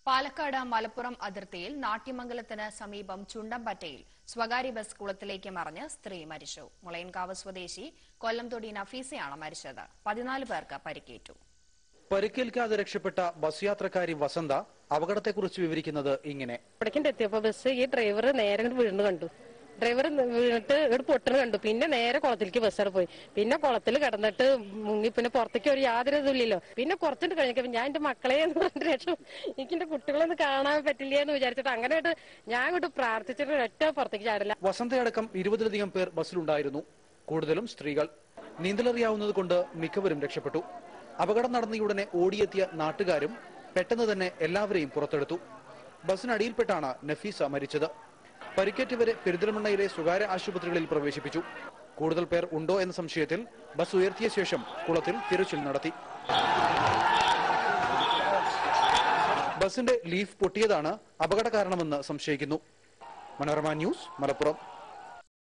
പാലക്കാട് മലപ്പുറം അതിർത്തിയിൽ നാട്യമംഗലത്തിന് സമീപം ചുണ്ടമ്പറ്റയിൽ സ്വകാര്യ ബസ് കുളത്തിലേക്ക് മറിഞ്ഞ് സ്ത്രീ മരിച്ചു. മുളയൻകാവ് സ്വദേശി കൊല്ലംതൊടി നഫീസയാണ് മരിച്ചത്. 14 പേർക്ക് പരിക്കേറ്റു. പരിക്കേൽക്കാതെ രക്ഷപ്പെട്ട ബസ് യാത്രക്കാരി വസന്ത അപകടത്തെക്കുറിച്ച് വിവരിക്കുന്നത് ഇങ്ങനെ. എത്തിയപ്പോ ബസ് ഈ ഡ്രൈവർ നേരെ വീണ് കണ്ടു. ഡ്രൈവർ വീണിട്ട് ഇവിടെ പൊട്ടണ് കണ്ടു. പിന്നെ നേരെ കുളത്തിലേക്ക് ബസ്സവിടെ പോയി. പിന്നെ കുളത്തിൽ കിടന്നിട്ട് മുങ്ങി. പിന്നെ പുറത്തേക്ക് ഒരു യാതൊരു ഇല്ലല്ലോ. പിന്നെ കുറച്ചിട്ട് കഴിഞ്ഞപ്പോൾ ഞാൻ എന്റെ മക്കളെ എന്ന് പറഞ്ഞിട്ട് രക്ഷ എനിക്ക് എന്റെ കുട്ടികളൊന്നും കാണാൻ പറ്റില്ല എന്ന് വിചാരിച്ചിട്ട് അങ്ങനെയായിട്ട് ഞാൻ ഇങ്ങോട്ട് പ്രാർത്ഥിച്ചിട്ട് ഒറ്റ പുറത്തേക്ക് ചാടില്ല. വസന്തയടക്കം 20-ലധികം പേർ ബസ്സിലുണ്ടായിരുന്നു. കൂടുതലും സ്ത്രീകൾ. നീന്തലറിയാവുന്നത് കൊണ്ട് മിക്കവരും രക്ഷപ്പെട്ടു. അപകടം നടന്നയുടനെ ഓടിയെത്തിയ നാട്ടുകാരും പെട്ടെന്ന് തന്നെ എല്ലാവരെയും പുറത്തെടുത്തു. ബസ്സിനടിയിൽപ്പെട്ടാണ് നഫീസ മരിച്ചത്. പരിക്കേറ്റവരെ പെരിന്തൽമണ്ണയിലെ സ്വകാര്യ ആശുപത്രികളിൽ പ്രവേശിപ്പിച്ചു. കൂടുതൽ പേർ ഉണ്ടോ എന്ന സംശയത്തിൽ ബസ് ഉയർത്തിയ ശേഷം കുളത്തിൽ തിരച്ചിൽ നടത്തി. ബസിന്റെ ലീഫ് പൊട്ടിയതാണ് അപകട കാരണമെന്ന് സംശയിക്കുന്നു. മനോരമ ന്യൂസ്, മലപ്പുറം.